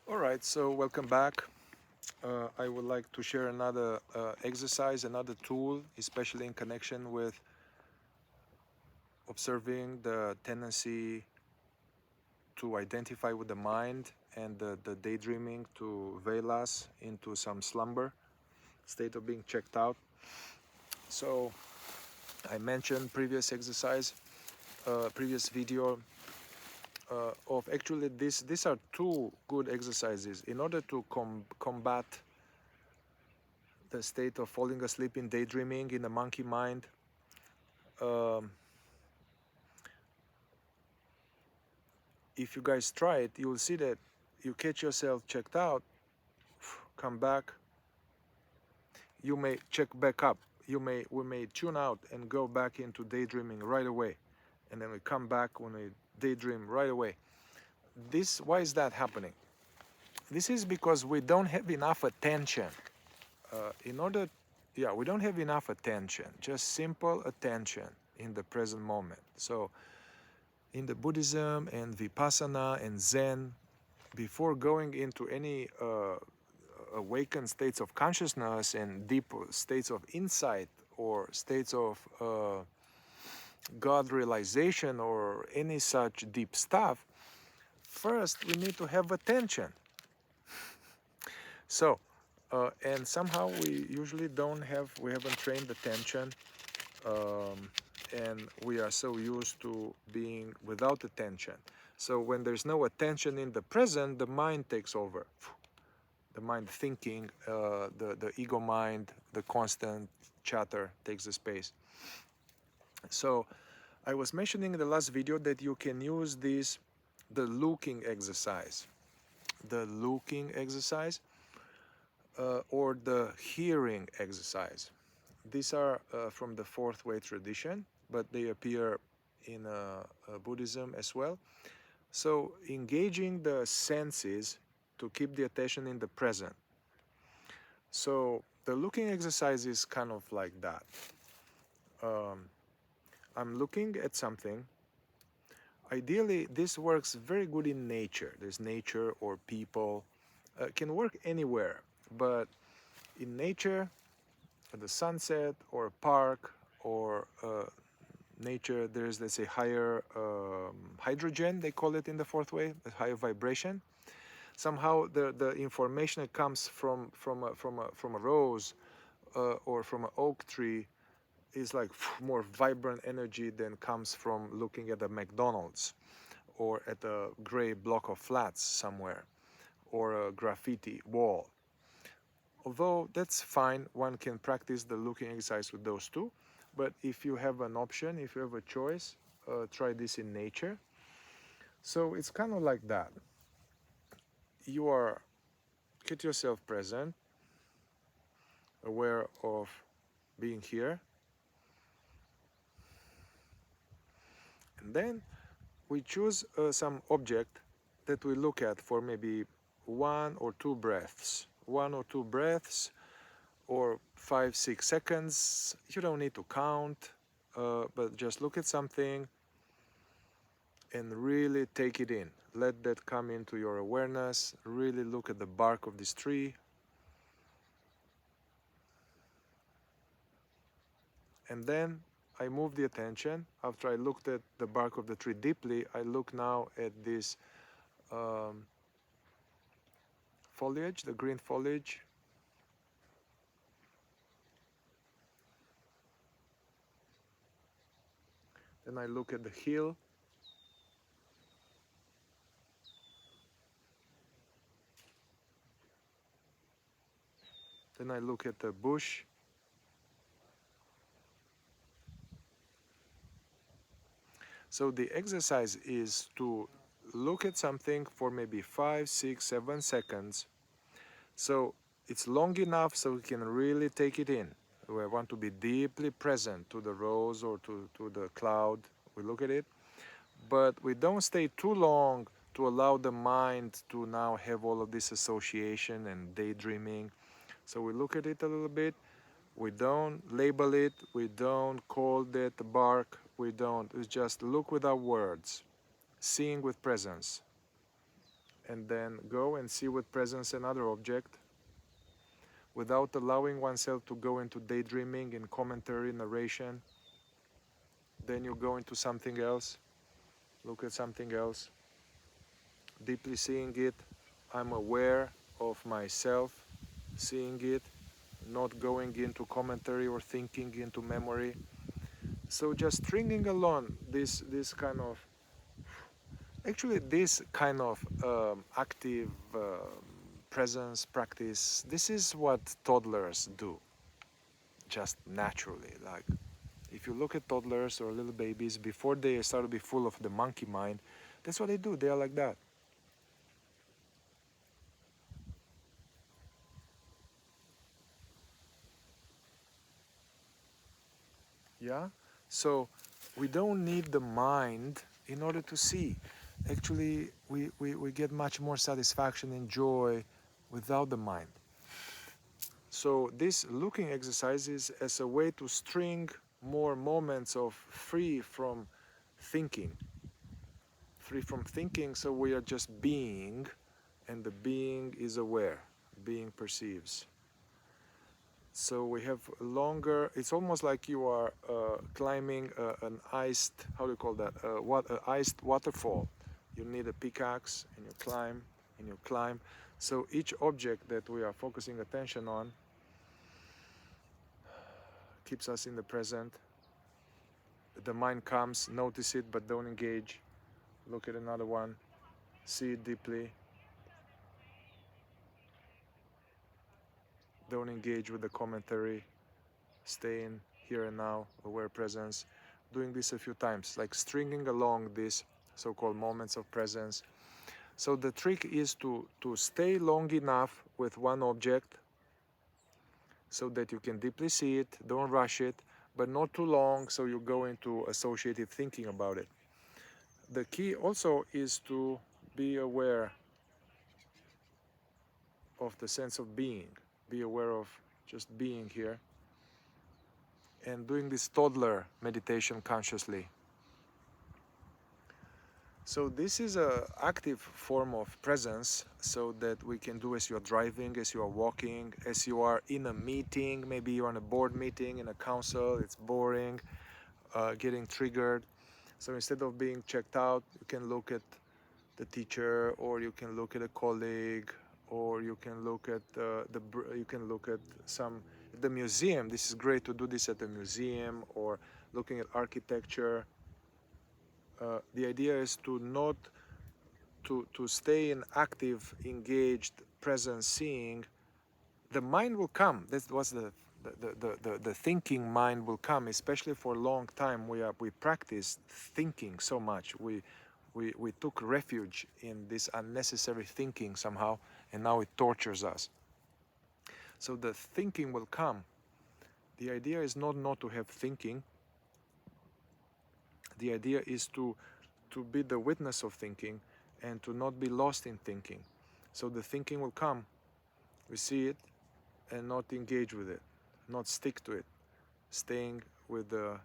All right, so welcome back. I would like to share another exercise, another tool, especially in connection with observing the tendency to identify with the mind and the daydreaming to veil us into some slumber state of being checked out. So I mentioned previous exercise, previous video of actually these are two good exercises in order to combat the state of falling asleep in daydreaming in the monkey mind. um, if you guys try it, you will see that you catch yourself checked out, come back, you may check back up, we may tune out and go back into daydreaming right away, and then we come back when we daydream right away. This, why is that happening? This is because we don't have enough attention. In order, yeah, we don't have enough attention, just simple attention in the present moment. So in the Buddhism and Vipassana and Zen, before going into any awakened states of consciousness and deep states of insight or states of God realization or any such deep stuff, first we need to have attention. So, and somehow we usually we haven't trained attention, um, and we are so used to being without attention. So when there's no attention in the present, the mind takes over. The mind thinking, the ego mind, the constant chatter takes the space. So I was mentioning in the last video that you can use the looking exercise. The looking exercise or the hearing exercise. These are from the fourth way tradition, but they appear in Buddhism as well. So engaging the senses to keep the attention in the present. So the looking exercise is kind of like that. I'm looking at something. Ideally, this works very good in nature. There's nature or people. Can work anywhere, but in nature, at the sunset or a park or nature, there's, let's say, higher hydrogen, they call it in the fourth way, a higher vibration. Somehow the information that comes from a rose or from an oak tree is like more vibrant energy than comes from looking at a McDonald's or at a gray block of flats somewhere or a graffiti wall. Although that's fine, one can practice the looking exercise with those two. But if you have an option, if you have a choice, try this in nature. So it's kind of like that. You are, get yourself present, aware of being here. And then we choose some object that we look at for maybe 1 or 2 breaths. 1 or 2 breaths or 5-6 seconds. You don't need to count, but just look at something and really take it in. Let that come into your awareness. Really look at the bark of this tree. And then I move the attention. After I looked at the bark of the tree deeply, I look now at this foliage, the green foliage. Then I look at the hill. Then I look at the bush. So the exercise is to look at something for maybe 5-6-7 seconds. So it's long enough so we can really take it in. We want to be deeply present to the rose or to the cloud. We look at it, but we don't stay too long to allow the mind to now have all of this association and daydreaming. So we look at it a little bit. We don't label it. We don't call that bark. We just look without words, seeing with presence. and then go and see with presence another object without allowing oneself to go into daydreaming and commentary, narration. Then you go into something else, look at something else, deeply seeing it. I'm aware of myself, seeing it, not going into commentary or thinking into memory. So just stringing along this kind of, actually this kind of active presence practice, this is what toddlers do just naturally. Like if you look at toddlers or little babies before they start to be full of the monkey mind, that's what they do. They are like that. Yeah. So we don't need the mind in order to see. Actually, we get much more satisfaction and joy without the mind. So this looking exercise is as a way to string more moments of free from thinking. Free from thinking, so we are just being, and the being is aware, being perceives. So we have longer, it's almost like you are climbing an iced, how do you call that, iced waterfall. You need a pickaxe and you climb and you climb. So each object that we are focusing attention on keeps us in the present. The mind comes, notice it, but don't engage. Look at another one, see it deeply. Don't engage with the commentary. Stay in here and now, aware presence. Doing this a few times, like stringing along these so-called moments of presence. So the trick is to stay long enough with one object so that you can deeply see it, don't rush it, but not too long so you go into associative thinking about it. The key also is to be aware of the sense of being, be aware of just being here, and doing this toddler meditation consciously. So this is a active form of presence, so that we can do as you are driving, as you are walking, as you are in a meeting. Maybe you're on a board meeting in a council, it's boring, getting triggered. So instead of being checked out, you can look at the teacher, or you can look at a colleague, or you can look at you can look at the museum. This is great to do this at the museum, or looking at architecture. The idea is to not to stay in active, engaged, present seeing. The mind will come. That's what's the thinking mind will come, especially for a long time. We practice thinking so much. We took refuge in this unnecessary thinking somehow, and now it tortures us. So the thinking will come. The idea is not to have thinking. The idea is to be the witness of thinking and to not be lost in thinking. So the thinking will come. We see it and not engage with it, not stick to it, staying with the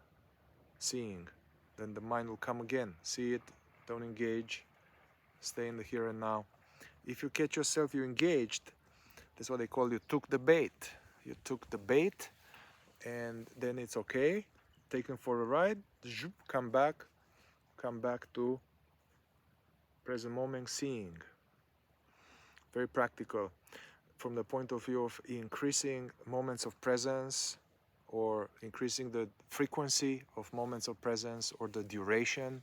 seeing. Then the mind will come again. See it, don't engage, stay in the here and now. If you catch yourself, you engaged, that's what they call you took the bait. You took the bait, and then it's okay. Taken for a ride, come back to present moment seeing. Very practical from the point of view of increasing moments of presence, or increasing the frequency of moments of presence, or the duration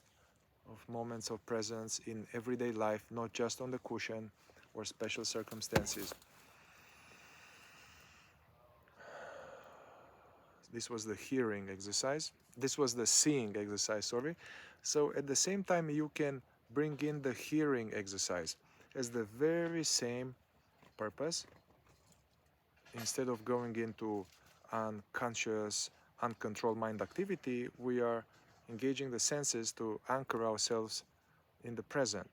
of moments of presence in everyday life, not just on the cushion or special circumstances. This was the hearing exercise. This was the seeing exercise, sorry. So at the same time, you can bring in the hearing exercise as the very same purpose. Instead of going into unconscious, uncontrolled mind activity, we are engaging the senses to anchor ourselves in the present.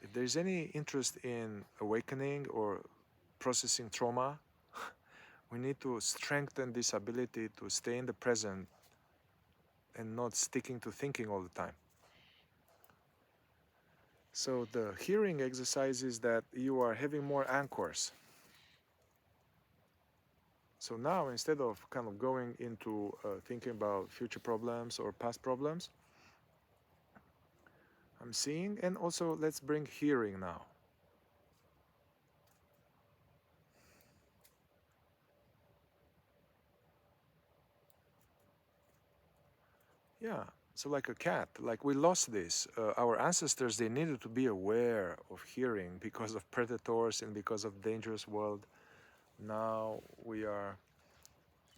If there's any interest in awakening or processing trauma, we need to strengthen this ability to stay in the present and not sticking to thinking all the time. So the hearing exercise is that you are having more anchors. So now, instead of kind of going into thinking about future problems or past problems, I'm seeing, and also let's bring hearing now. Yeah, so like a cat, like we lost this. Our ancestors, they needed to be aware of hearing because of predators and because of dangerous world. Now we are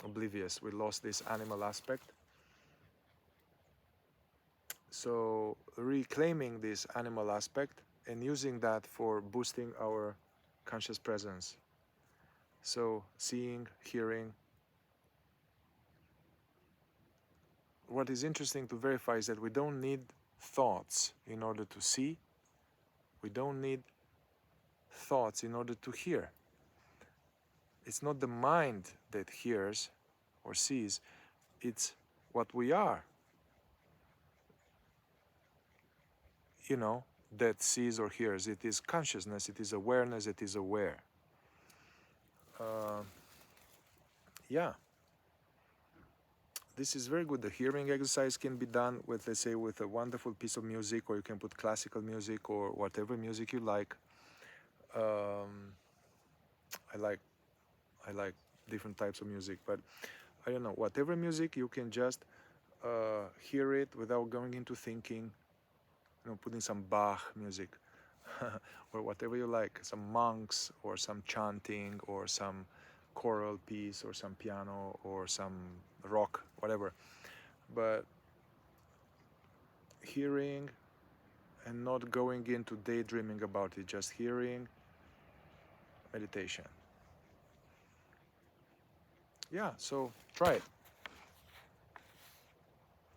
oblivious. We lost this animal aspect. So reclaiming this animal aspect and using that for boosting our conscious presence. So seeing, hearing. What is interesting to verify is that we don't need thoughts in order to see. We don't need thoughts in order to hear. It's not the mind that hears or sees, it's what we are, you know, that sees or hears. It is consciousness, it is awareness, it is aware. Uh, yeah, this is very good. The hearing exercise can be done with, let's say, with a wonderful piece of music, or you can put classical music or whatever music you like. Um, I like I like different types of music, but I don't know, whatever music you can just hear it without going into thinking, putting some Bach music or whatever you like, some monks or some chanting or some choral piece or some piano or some rock, whatever. But hearing and not going into daydreaming about it, just hearing, meditation. Yeah, so try it.